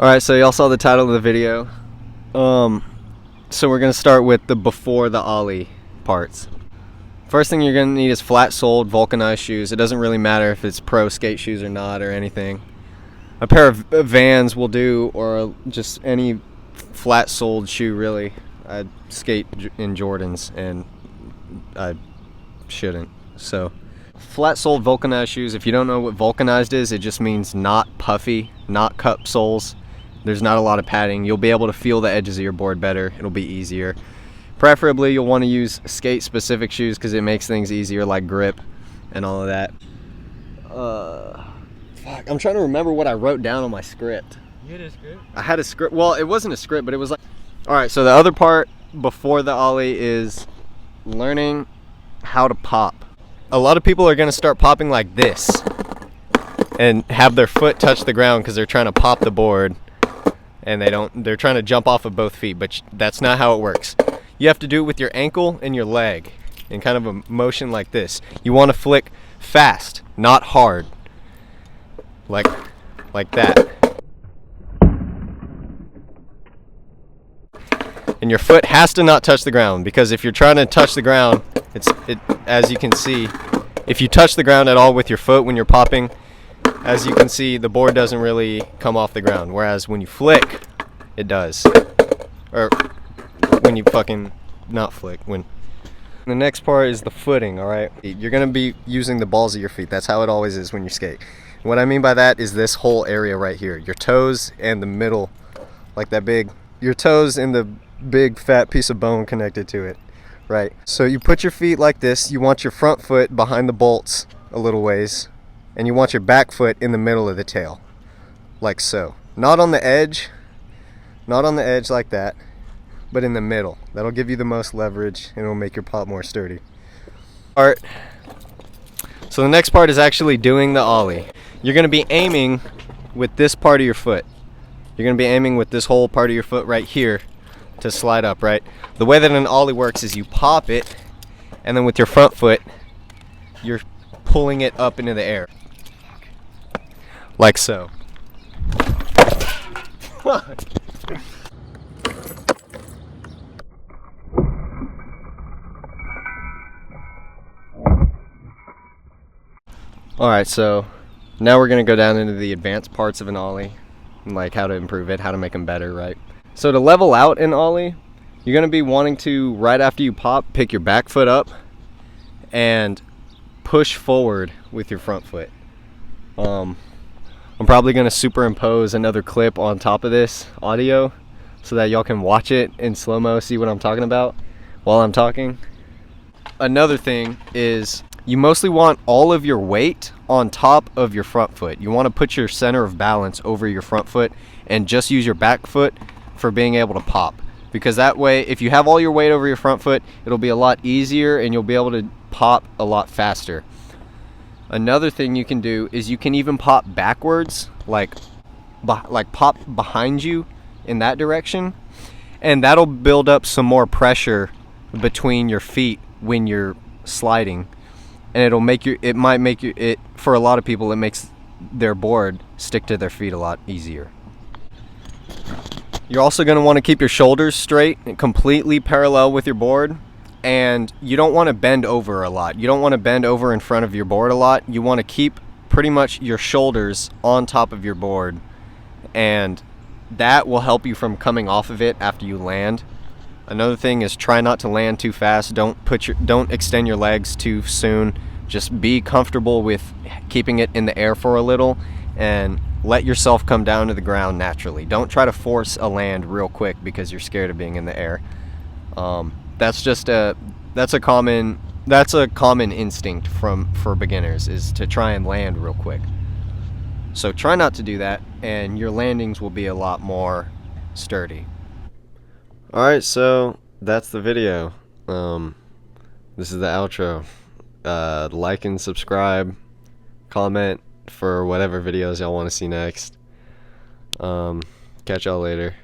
Alright, so y'all saw the title of the video. So we're gonna start with the before the Ollie parts. First thing you're gonna need is flat-soled vulcanized shoes. It doesn't really matter if it's pro skate shoes or not or anything. A pair of Vans will do, or just any flat-soled shoe really. I skate in Jordans and I shouldn't. So flat-soled vulcanized shoes. If you don't know what vulcanized is, it just means not puffy, not cup soles. There's not a lot of padding. You'll be able to feel the edges of your board better. It'll be easier. Preferably you'll want to use skate specific shoes because it makes things easier, like grip and all of that. Fuck, I'm trying to remember what I wrote down on my script. You had a script? I had a script. Well, it wasn't a script, but it was like... Alright, so the other part before the Ollie is learning how to pop. A lot of people are going to start popping like this and have their foot touch the ground because they're trying to pop the board, and they're trying to jump off of both feet, but that's not how it works. You have to do it with your ankle and your leg in kind of a motion like this. You want to flick fast, not hard, like that. And your foot has to not touch the ground, because if you're trying to touch the ground, as you can see, if you touch the ground at all with your foot when you're popping, as you can see, the board doesn't really come off the ground, whereas when you flick, it does. Or when you fucking not flick. The next part is the footing, alright? You're going to be using the balls of your feet. That's how it always is when you skate. What I mean by that is this whole area right here. Your toes and the middle, like that big, your toes and the big fat piece of bone connected to it, right? So you put your feet like this. You want your front foot behind the bolts a little ways, and you want your back foot in the middle of the tail, like so. Not on the edge like that, but in the middle. That'll give you the most leverage, and it'll make your pop more sturdy. Alright, so the next part is actually doing the Ollie. You're going to be aiming with this part of your foot. You're going to be aiming with this whole part of your foot right here to slide up, right? The way that an Ollie works is you pop it, and then with your front foot, you're pulling it up into the air. Like so. Alright, so now we're going to go down into the advanced parts of an Ollie, like how to improve it, how to make them better, right? So to level out an Ollie, you're going to be wanting to, right after you pop, pick your back foot up and push forward with your front foot. I'm probably going to superimpose another clip on top of this audio so that y'all can watch it in slow-mo, see what I'm talking about while I'm talking. Another thing is you mostly want all of your weight on top of your front foot. You want to put your center of balance over your front foot and just use your back foot for being able to pop. Because that way, if you have all your weight over your front foot, it'll be a lot easier and you'll be able to pop a lot faster. Another thing you can do is you can even pop backwards, like pop behind you in that direction, and that'll build up some more pressure between your feet when you're sliding, and it might make you, for a lot of people, it makes their board stick to their feet a lot easier. You're also going to want to keep your shoulders straight and completely parallel with your board, and you don't want to bend over a lot. You don't want to bend over in front of your board a lot. You want to keep pretty much your shoulders on top of your board, and that will help you from coming off of it after you land. Another thing is try not to land too fast. Don't extend your legs too soon. Just be comfortable with keeping it in the air for a little and let yourself come down to the ground naturally. Don't try to force a land real quick because you're scared of being in the air. That's a common instinct for beginners, is to try and land real quick. So try not to do that, and your landings will be a lot more sturdy. Alright, so that's the video. This is the outro. Like and subscribe, comment for whatever videos y'all want to see next. Catch y'all later.